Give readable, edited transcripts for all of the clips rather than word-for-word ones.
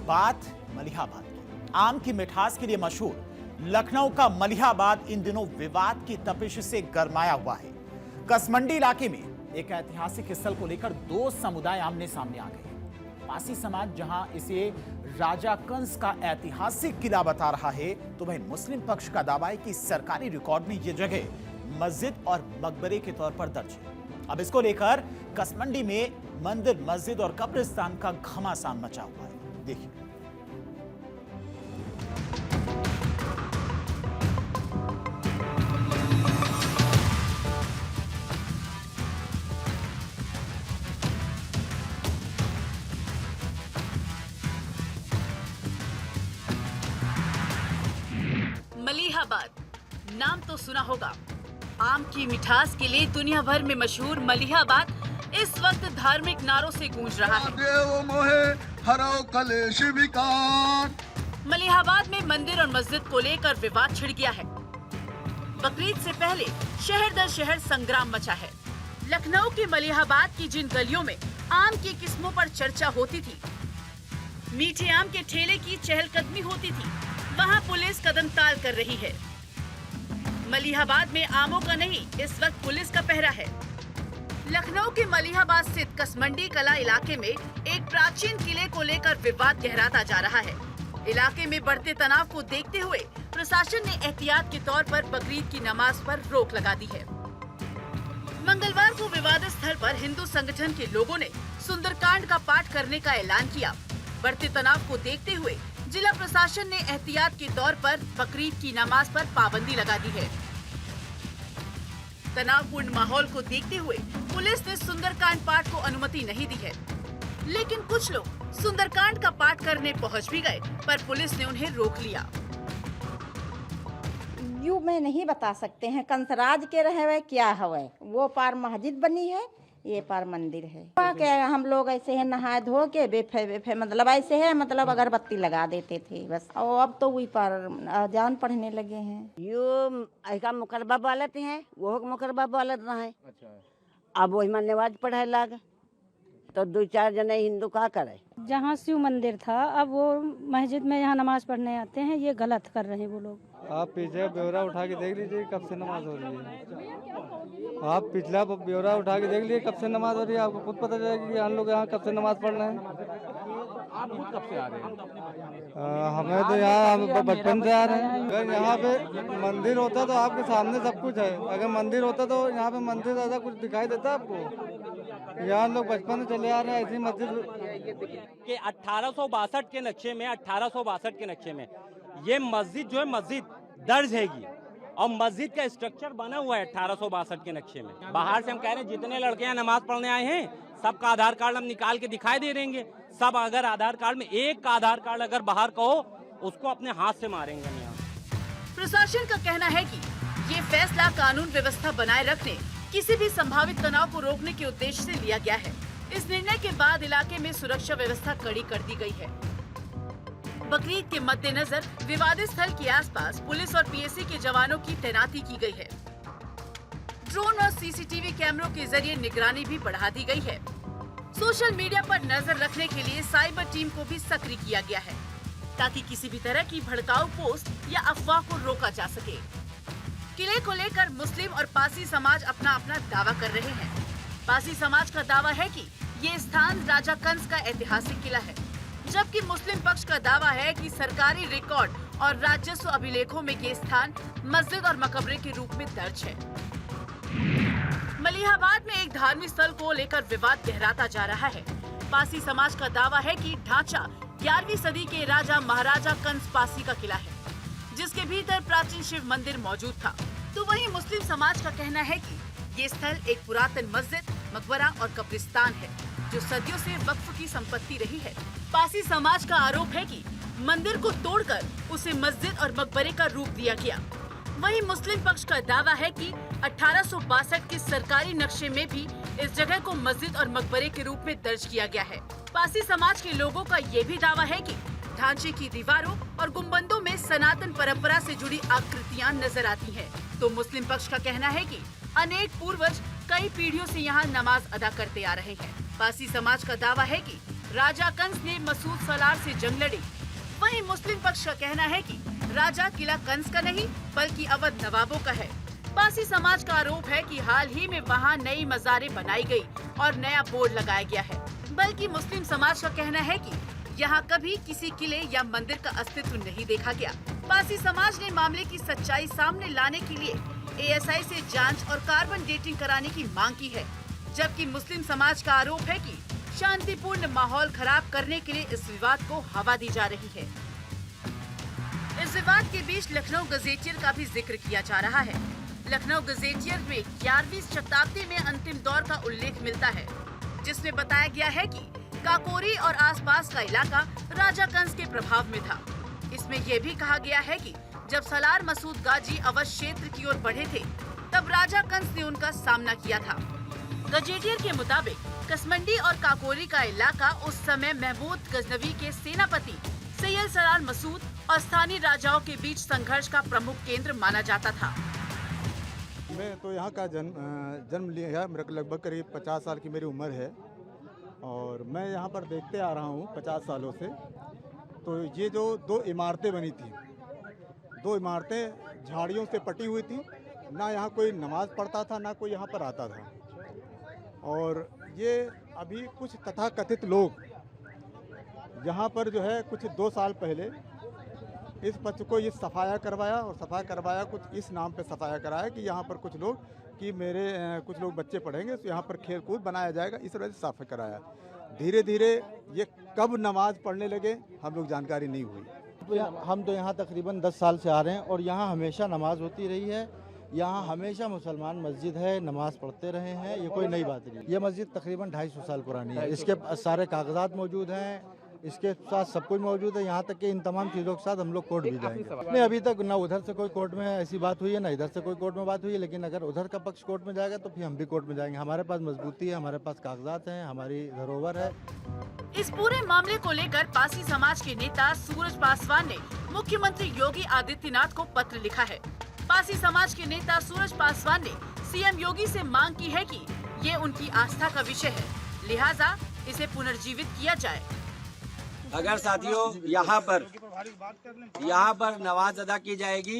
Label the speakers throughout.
Speaker 1: बात मलिहाबाद की। आम की मिठास के लिए मशहूर लखनऊ का मलिहाबाद इन दिनों विवाद की तपिश से गरमाया हुआ है। कसमंडी इलाके में एक ऐतिहासिक स्थल को लेकर दो समुदाय आमने सामने आ गए हैं। पासी समाज जहां इसे राजा कंस का ऐतिहासिक किला बता रहा है, तो वहीं मुस्लिम पक्ष का दावा है कि सरकारी रिकॉर्ड में यह जगह मस्जिद और मकबरे के तौर पर दर्ज है। अब इसको लेकर कसमंडी में मंदिर, मस्जिद और कब्रिस्तान का घमासान मचा हुआ है। देखिए।
Speaker 2: मलिहाबाद नाम तो सुना होगा। आम की मिठास के लिए दुनिया भर में मशहूर मलिहाबाद इस वक्त धार्मिक नारों से गूंज रहा है। मलिहाबाद में मंदिर और मस्जिद को लेकर विवाद छिड़ गया है। बकरीद से पहले शहर दर शहर संग्राम मचा है। लखनऊ के मलिहाबाद की जिन गलियों में आम की किस्मों पर चर्चा होती थी, मीठे आम के ठेले की चहलकदमी होती थी, वहाँ पुलिस कदम ताल कर रही है। मलिहाबाद में आमों का नहीं, इस वक्त पुलिस का पहरा है। लखनऊ के मलिहाबाद स्थित कसमंडी कला इलाके में एक प्राचीन किले को लेकर विवाद गहराता जा रहा है। इलाके में बढ़ते तनाव को देखते हुए प्रशासन ने एहतियात के तौर पर बकरीद की नमाज पर रोक लगा दी है। मंगलवार को विवादित स्थल पर हिंदू संगठन के लोगों ने सुंदरकांड का पाठ करने का ऐलान किया। बढ़ते तनाव को देखते हुए जिला प्रशासन ने एहतियात के तौर पर बकरीद की नमाज पर पाबंदी लगा दी है। तनावपूर्ण माहौल को देखते हुए पुलिस ने सुंदरकांड पाठ को अनुमति नहीं दी है, लेकिन कुछ लोग सुंदरकांड का पाठ करने पहुंच भी गए, पर पुलिस ने उन्हें रोक लिया।
Speaker 3: यू में नहीं बता सकते हैं कंसराज के रहे हुए क्या हवे। वो पार मस्जिद बनी है, ये पार मंदिर है। क्या हम लोग ऐसे है नहाए धो के बेफे मतलब ऐसे है, मतलब अगरबत्ती लगा देते थे बस। और अब तो वही पार अजान पढ़ने लगे हैं।
Speaker 4: यो ऐसा मुकरबा बालत है, वो मुकरबा बालत रहे। अब वही में नमाज पढ़े लग, तो दो चार जने हिंदू का करे।
Speaker 5: जहाँ शिव मंदिर था, अब वो मस्जिद में यहाँ नमाज पढ़ने आते हैं। ये गलत कर रहे हैं वो लोग।
Speaker 6: आप पीछे ब्यौरा उठा के देख लीजिए कब से नमाज हो रही है। आप पिछला ब्यौरा उठा के देख लीजिए कब से नमाज हो रही है। आपको खुद पता चलेगा कि हम लोग यहाँ कब से नमाज पढ़ रहे हैं।
Speaker 7: आप खुद कब से आ रहे हैं?
Speaker 6: हमें तो यहाँ हम बचपन से आ रहे हैं। अगर यहाँ पे मंदिर होता तो आपके सामने सब कुछ है। अगर मंदिर होता तो यहाँ पे मंदिर ज्यादा कुछ दिखाई देता आपको। यहाँ लोग बचपन से चले आ रहे हैं ऐसी मस्जिद
Speaker 7: कि 1862 के नक्शे में 1862 के नक्शे में ये मस्जिद जो है मस्जिद दर्ज हैगी, और मस्जिद का स्ट्रक्चर बना हुआ है 1862 के नक्शे में। बाहर से हम कह रहे हैं जितने लड़के यहाँ नमाज पढ़ने आए हैं सबका आधार कार्ड हम निकाल के दिखाई दे देंगे। सब अगर आधार कार्ड में एक का आधार कार्ड अगर बाहर का हो उसको अपने हाथ से मारेंगे हम यहाँ।
Speaker 2: प्रशासन का कहना है कि ये फैसला कानून व्यवस्था बनाए रखने, किसी भी संभावित तनाव को रोकने के उद्देश्य से लिया गया है। इस निर्णय के बाद इलाके में सुरक्षा व्यवस्था कड़ी कर दी गई है। बकरीद के मद्देनजर विवादित स्थल के आसपास पुलिस और पीएसी के जवानों की तैनाती की गई है। ड्रोन और सीसीटीवी कैमरों के जरिए निगरानी भी बढ़ा दी गई है। सोशल मीडिया पर नजर रखने के लिए साइबर टीम को भी सक्रिय किया गया है, ताकि किसी भी तरह की भड़काऊ पोस्ट या अफवाह को रोका जा सके। किले को लेकर मुस्लिम और पासी समाज अपना अपना दावा कर रहे हैं। पासी समाज का दावा है कि ये स्थान राजा कंस का ऐतिहासिक किला है, जबकि मुस्लिम पक्ष का दावा है कि सरकारी रिकॉर्ड और राजस्व अभिलेखों में ये स्थान मस्जिद और मकबरे के रूप में दर्ज है। मलिहाबाद में एक धार्मिक स्थल को लेकर विवाद गहराता जा रहा है। पासी समाज का दावा है कि ढांचा 11वीं सदी के राजा महाराजा कंस पासी का किला है, जिसके भीतर प्राचीन शिव मंदिर मौजूद था। तो वहीं मुस्लिम समाज का कहना है कि ये स्थल एक पुरातन मस्जिद, मकबरा और कब्रिस्तान है, जो सदियों से वक्फ की संपत्ति रही है। पासी समाज का आरोप है कि मंदिर को तोड़कर उसे मस्जिद और मकबरे का रूप दिया गया। वहीं मुस्लिम पक्ष का दावा है कि 1862 के सरकारी नक्शे में भी इस जगह को मस्जिद और मकबरे के रूप में दर्ज किया गया है। पासी समाज के लोगों का ये भी दावा है कि ढांचे की दीवारों और गुंबदों में सनातन परंपरा से जुड़ी आकृतियां नजर आती हैं। तो मुस्लिम पक्ष का कहना है कि अनेक पूर्वज कई पीढ़ियों से यहाँ नमाज अदा करते आ रहे हैं। पासी समाज का दावा है कि राजा कंस ने मसूद सलार से जंग लड़ी। वहीं मुस्लिम पक्ष का कहना है कि राजा किला कंस का नहीं बल्कि अवध नवाबों का है। पासी समाज का आरोप है कि हाल ही में वहां नई मज़ारें बनाई गई और नया बोर्ड लगाया गया है। बल्कि मुस्लिम समाज का कहना है कि यहाँ कभी किसी किले या मंदिर का अस्तित्व नहीं देखा गया। पासी समाज ने मामले की सच्चाई सामने लाने के लिए एएसआई से जांच और कार्बन डेटिंग कराने की मांग की है, जबकि मुस्लिम समाज का आरोप है कि शांतिपूर्ण माहौल खराब करने के लिए इस विवाद को हवा दी जा रही है। इस विवाद के बीच लखनऊ गजेटियर का भी जिक्र किया जा रहा है। लखनऊ गजेटियर में 11वीं शताब्दी में अंतिम दौर का उल्लेख मिलता है, जिसमें बताया गया है कि काकोरी और आसपास का इलाका राजा कंस के प्रभाव में था। इसमें यह भी कहा गया है कि जब सलार मसूद गाजी अवध क्षेत्र की ओर बढ़े थे, तब राजा कंस ने उनका सामना किया था। गजेटियर के मुताबिक कसमंडी और काकोरी का इलाका उस समय महमूद गजनवी के सेनापति सैयद सलार मसूद और स्थानीय राजाओं के बीच संघर्ष का प्रमुख केंद्र माना जाता था।
Speaker 8: मैं तो यहाँ का जन्म लिया है। मेरे लगभग करीब 50 साल की मेरी उम्र है और मैं यहाँ पर देखते आ रहा हूँ 50 सालों से। तो ये जो दो इमारतें बनी थी, दो इमारतें झाड़ियों से पटी हुई थी। ना यहाँ कोई नमाज पढ़ता था, ना कोई यहाँ पर आता था। और ये अभी कुछ तथाकथित लोग यहाँ पर जो है कुछ 2 साल पहले इस पक्ष को ये सफाया करवाया, और सफाया करवाया कुछ इस नाम पे सफाया कराया कि यहाँ पर कुछ लोग कि मेरे कुछ लोग बच्चे पढ़ेंगे तो यहाँ पर खेल कूद बनाया जाएगा, इस वजह से सफाया कराया। धीरे धीरे ये कब नमाज पढ़ने लगे हम लोग जानकारी नहीं हुई।
Speaker 6: हम तो यहाँ तकरीबन 10 साल से आ रहे हैं और यहाँ हमेशा नमाज होती रही है। यहाँ हमेशा मुसलमान मस्जिद है, नमाज पढ़ते रहे हैं, ये कोई नई बात नहीं। ये मस्जिद तकरीबन 250 साल पुरानी है। इसके सारे कागजात मौजूद हैं, इसके साथ सब कुछ मौजूद है। यहाँ तक कि इन तमाम चीज़ों के साथ हम लोग कोर्ट भी जाएंगे। नहीं, अभी तक ना उधर से कोई कोर्ट में ऐसी बात हुई है, ना इधर से कोई कोर्ट में बात हुई है। लेकिन अगर उधर का पक्ष कोर्ट में जाएगा तो फिर हम भी कोर्ट में जाएंगे। हमारे पास मजबूती है, हमारे पास कागजात हैं, हमारी धरोहर है।
Speaker 2: इस पूरे मामले को लेकर पासी समाज के नेता सूरज पासवान ने मुख्यमंत्री योगी आदित्यनाथ को पत्र लिखा है। पासी समाज के नेता सूरज पासवान ने सीएम योगी से मांग की है कि ये उनकी आस्था का विषय है, लिहाजा इसे पुनर्जीवित किया जाए।
Speaker 9: अगर साथियों यहाँ पर नमाज अदा की जाएगी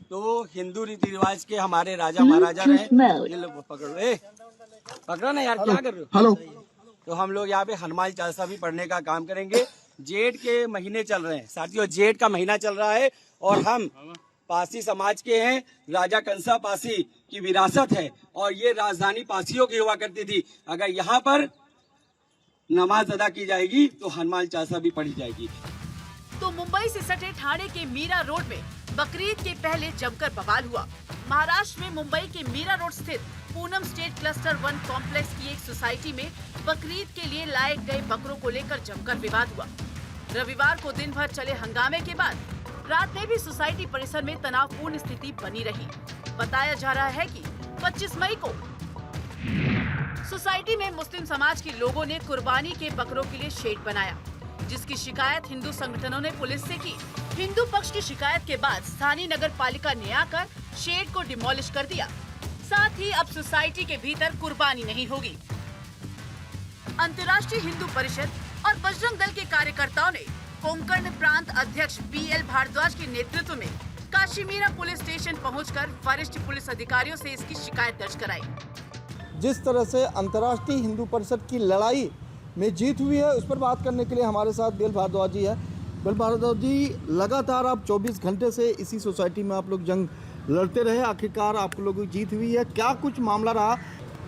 Speaker 9: तो हिंदू रीति रिवाज के हमारे राजा महाराजा रहे। ये लोग पकड़ो ना यार, क्या कर रहे हो? हेलो। तो हम लोग यहाँ पे हनुमान चालीसा भी पढ़ने का काम करेंगे। जेठ के महीने चल रहे हैं साथियों, जेठ का महीना चल रहा है और हम पासी समाज के हैं। राजा कंसा पासी की विरासत है और ये राजधानी पासियों की हुआ करती थी। अगर यहाँ पर नमाज अदा की जाएगी तो हनुमान चालीसा भी पढ़ी जाएगी।
Speaker 2: तो मुंबई से सटे ठाणे के मीरा रोड में बकरीद के पहले जमकर बवाल हुआ। महाराष्ट्र में मुंबई के मीरा रोड स्थित पूनम स्टेट क्लस्टर 1 कॉम्प्लेक्स की एक सोसाइटी में बकरीद के लिए लाए गए बकरों को लेकर जमकर विवाद हुआ। रविवार को दिन भर चले हंगामे के बाद रात में भी सोसाइटी परिसर में तनावपूर्ण स्थिति बनी रही। बताया जा रहा है कि 25 मई को सोसाइटी में मुस्लिम समाज के लोगों ने कुर्बानी के बकरों के लिए शेड बनाया, जिसकी शिकायत हिंदू संगठनों ने पुलिस से की। हिंदू पक्ष की शिकायत के बाद स्थानीय नगर पालिका ने आकर शेड को डिमोलिश कर दिया। साथ ही अब सोसाइटी के भीतर कुर्बानी नहीं होगी। अंतर्राष्ट्रीय हिंदू परिषद और बजरंग दल के कार्यकर्ताओं ने कोंकण प्रांत अध्यक्ष BL भारद्वाज के नेतृत्व में काशीमीरा पुलिस स्टेशन पहुंचकर वरिष्ठ पुलिस अधिकारियों से इसकी शिकायत दर्ज कराई।
Speaker 10: जिस तरह से अंतर्राष्ट्रीय हिंदू परिषद की लड़ाई में जीत हुई है, उस पर बात करने के लिए हमारे साथ BL भारद्वाज जी है। BL भारद्वाज जी, लगातार आप 24 घंटे से इसी सोसाइटी में आप लोग जंग लड़ते रहे, आखिरकार आप लोगों की जीत हुई है, क्या कुछ मामला रहा?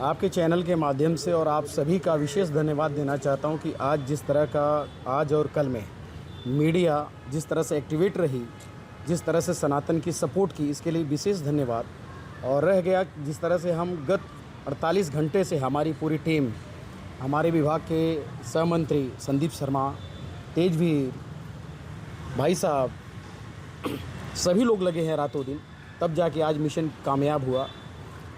Speaker 11: आपके चैनल के माध्यम से और आप सभी का विशेष धन्यवाद देना चाहता हूं कि आज जिस तरह का आज और कल में मीडिया जिस तरह से एक्टिवेट रही, जिस तरह से सनातन की सपोर्ट की, इसके लिए विशेष धन्यवाद। और रह गया जिस तरह से हम गत 48 घंटे से हमारी पूरी टीम, हमारे विभाग के सहमंत्री संदीप शर्मा, तेजवीर भाई साहब, सभी लोग लगे हैं रातों दिन, तब जाके आज मिशन कामयाब हुआ।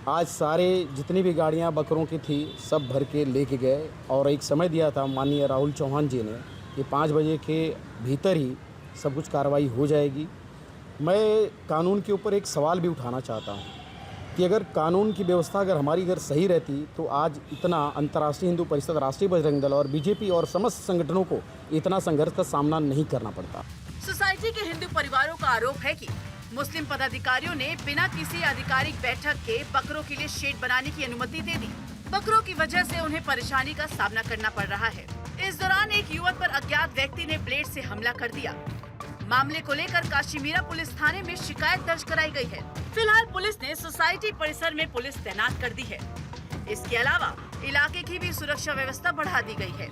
Speaker 11: आज सारे जितनी भी गाड़ियां बकरों की थी सब भर के लेके गए और एक समय दिया था माननीय राहुल चौहान जी ने कि 5 बजे के भीतर ही सब कुछ कार्रवाई हो जाएगी। मैं कानून के ऊपर एक सवाल भी उठाना चाहता हूं कि अगर कानून की व्यवस्था अगर हमारी अगर सही रहती तो आज इतना अंतर्राष्ट्रीय हिंदू परिषद, राष्ट्रीय बजरंग दल और बीजेपी और समस्त संगठनों को इतना संघर्ष का सामना नहीं करना पड़ता।
Speaker 2: सोसाइटी के हिंदू परिवारों का आरोप है कि मुस्लिम पदाधिकारियों ने बिना किसी आधिकारिक बैठक के बकरों के लिए शेड बनाने की अनुमति दे दी। बकरों की वजह से उन्हें परेशानी का सामना करना पड़ रहा है। इस दौरान एक युवक पर अज्ञात व्यक्ति ने ब्लेड से हमला कर दिया। मामले को लेकर काशीमीरा पुलिस थाने में शिकायत दर्ज कराई गई है। फिलहाल पुलिस ने सोसाइटी परिसर में पुलिस तैनात कर दी है। इसके अलावा इलाके की भी सुरक्षा व्यवस्था बढ़ा दी गई है।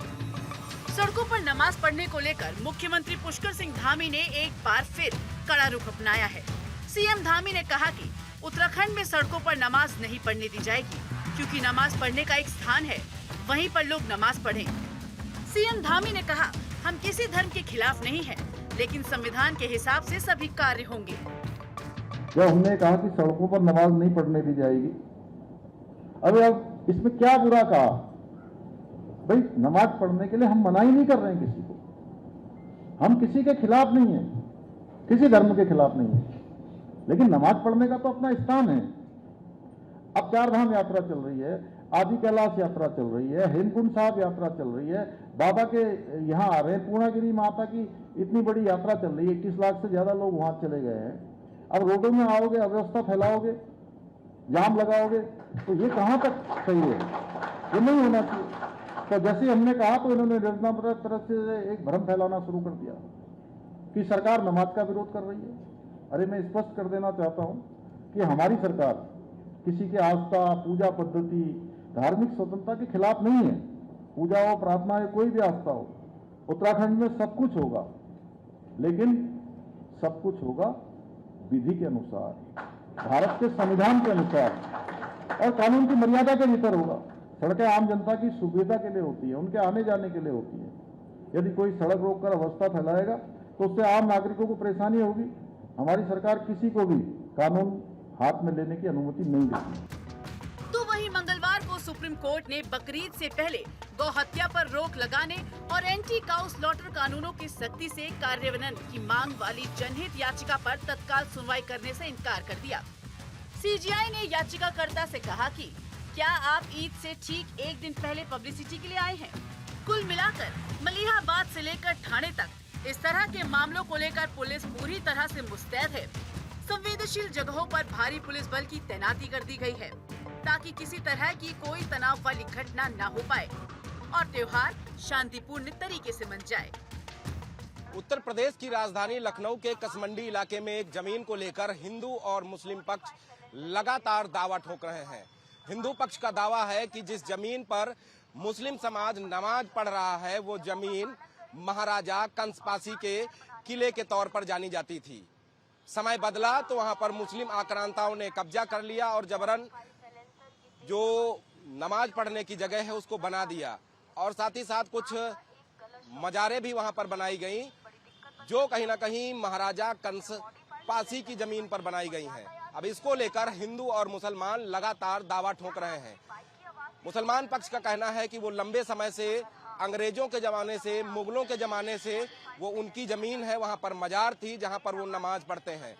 Speaker 2: सड़कों पर नमाज पढ़ने को लेकर मुख्यमंत्री पुष्कर सिंह धामी ने एक बार फिर कड़ा रुख अपनाया है। सीएम धामी ने कहा कि उत्तराखंड में सड़कों पर नमाज नहीं पढ़ने दी जाएगी, क्योंकि नमाज पढ़ने का एक स्थान है, वहीं पर लोग नमाज पढ़ें। सीएम धामी ने कहा, हम किसी धर्म के खिलाफ नहीं हैं, लेकिन संविधान के हिसाब से सभी कार्य होंगे।
Speaker 12: जब हमने कहा कि सड़कों पर नमाज नहीं पढ़ने दी जाएगी, अब इसमें क्या बुरा कहा? भाई नमाज पढ़ने के लिए हम मना ही नहीं कर रहे हैं किसी को, हम किसी के खिलाफ नहीं है, किसी धर्म के खिलाफ नहीं है, लेकिन नमाज पढ़ने का तो अपना स्थान है। अब 4 धाम यात्रा चल रही है, आदि कैलाश यात्रा चल रही है, हेमकुंड साहब यात्रा चल रही है, बाबा के यहाँ आ रहे हैं, पूर्णागिरी माता की इतनी बड़ी यात्रा चल रही है, 21 लाख से ज्यादा लोग वहां चले गए हैं। अब रोडों में आओगे, अव्यवस्था फैलाओगे, जाम लगाओगे, तो ये कहां तक सही है? ये नहीं होना चाहिए। तो जैसे हमने कहा तो इन्होंने तरह से एक भ्रम फैलाना शुरू कर दिया कि सरकार नमाज का विरोध कर रही है। अरे मैं स्पष्ट कर देना चाहता हूं कि हमारी सरकार किसी के आस्था, पूजा पद्धति, धार्मिक स्वतंत्रता के खिलाफ नहीं है। पूजा हो, प्रार्थना हो, कोई भी आस्था हो, उत्तराखंड में सब कुछ होगा, लेकिन सब कुछ होगा विधि के अनुसार, भारत के संविधान के अनुसार और कानून की मर्यादा के भीतर होगा। सड़कें आम जनता की सुविधा के लिए होती है, उनके आने जाने के लिए होती है। यदि कोई सड़क रोककर अवस्था फैलाएगा तो उससे आम नागरिकों को परेशानी होगी। हमारी सरकार किसी को भी कानून हाथ में लेने की अनुमति नहीं देती।
Speaker 2: तो वहीं मंगलवार को सुप्रीम कोर्ट ने बकरीद से पहले गौ हत्या पर रोक लगाने और एंटी काउ स्लॉटर कानूनों की सख्ती से कार्यान्वयन की मांग वाली जनहित याचिका पर तत्काल सुनवाई करने से इनकार कर दिया। सीजीआई ने याचिकाकर्ता से कहा कि क्या आप ईद से ठीक एक दिन पहले पब्लिसिटी के लिए आए हैं? कुल मिलाकर मलिहाबाद से लेकर ठाणे तक इस तरह के मामलों को लेकर पुलिस पूरी तरह से मुस्तैद है। संवेदनशील जगहों पर भारी पुलिस बल की तैनाती कर दी गई है, ताकि किसी तरह की कोई तनाव वाली घटना न हो पाए और त्योहार शांतिपूर्ण तरीके से मन जाए।
Speaker 13: उत्तर प्रदेश की राजधानी लखनऊ के कसमंडी इलाके में एक जमीन को लेकर हिंदू और मुस्लिम पक्ष लगातार दावा ठोक रहे हैं। हिंदू पक्ष का दावा है कि जिस जमीन पर मुस्लिम समाज नमाज पढ़ रहा है वो जमीन महाराजा कंसपासी के किले के तौर पर जानी जाती थी। समय बदला तो वहां पर मुस्लिम आक्रांताओं ने कब्जा कर लिया और जबरन जो नमाज पढ़ने की जगह है उसको बना दिया और साथ ही साथ कुछ मजारें भी वहां पर बनाई गई जो कहीं ना कहीं महाराजा कंसपासी की जमीन पर बनाई गई हैं। अब इसको लेकर हिंदू और मुसलमान लगातार दावा ठोक रहे हैं। मुसलमान पक्ष का कहना है कि वो लंबे समय से अंग्रेजों के जमाने से, मुगलों के जमाने से वो उनकी जमीन है, वहां पर मजार थी जहां पर वो नमाज पढ़ते हैं।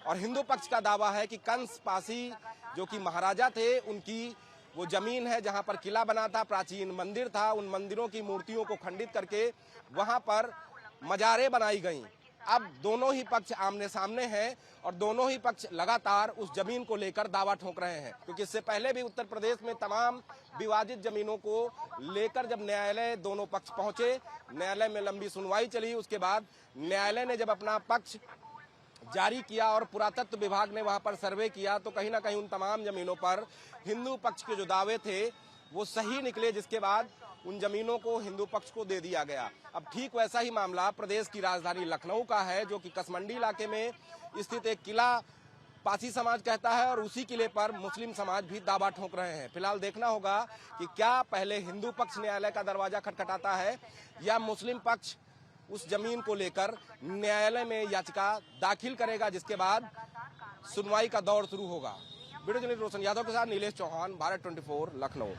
Speaker 13: और हिंदू पक्ष का दावा है कि कंसपासी जो कि महाराजा थे उनकी वो जमीन है जहां पर किला बना था, प्राचीन मंदिर था, उन मंदिरों की मूर्तियों को खंडित करके वहां पर मजारें बनाई गईं। अब दोनों ही पक्ष आमने सामने हैं और दोनों ही पक्ष लगातार उस जमीन को लेकर दावा ठोक रहे हैं, क्योंकि इससे पहले भी उत्तर प्रदेश में तमाम विवादित जमीनों को लेकर जब न्यायालय दोनों पक्ष पहुंचे, न्यायालय में लंबी सुनवाई चली, उसके बाद न्यायालय ने जब अपना पक्ष जारी किया और पुरातत्व विभाग ने वहां पर सर्वे किया तो कहीं ना कहीं उन तमाम जमीनों पर हिंदू पक्ष के जो दावे थे वो सही निकले, जिसके बाद उन जमीनों को हिंदू पक्ष को दे दिया गया। अब ठीक वैसा ही मामला प्रदेश की राजधानी लखनऊ का है, जो कि कसमंडी इलाके में स्थित एक किला पासी समाज कहता है और उसी किले पर मुस्लिम समाज भी दावा ठोक रहे हैं। फिलहाल देखना होगा कि क्या पहले हिंदू पक्ष न्यायालय का दरवाजा खटखटाता है या मुस्लिम पक्ष उस जमीन को लेकर न्यायालय में याचिका दाखिल करेगा, जिसके बाद सुनवाई का दौर शुरू होगा। वीडियो जर्नलिस्ट रोशन यादव के साथ नीलेश चौहान, भारत 24 लखनऊ।